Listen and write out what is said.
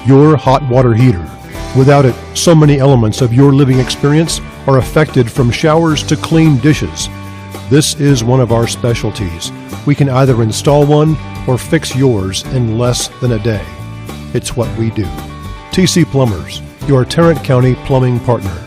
your hot water heater. Without it, so many elements of your living experience are affected, from showers to clean dishes. This is one of our specialties. We can either install one or fix yours in less than a day. It's what we do. TC Plumbers, your Tarrant County plumbing partner.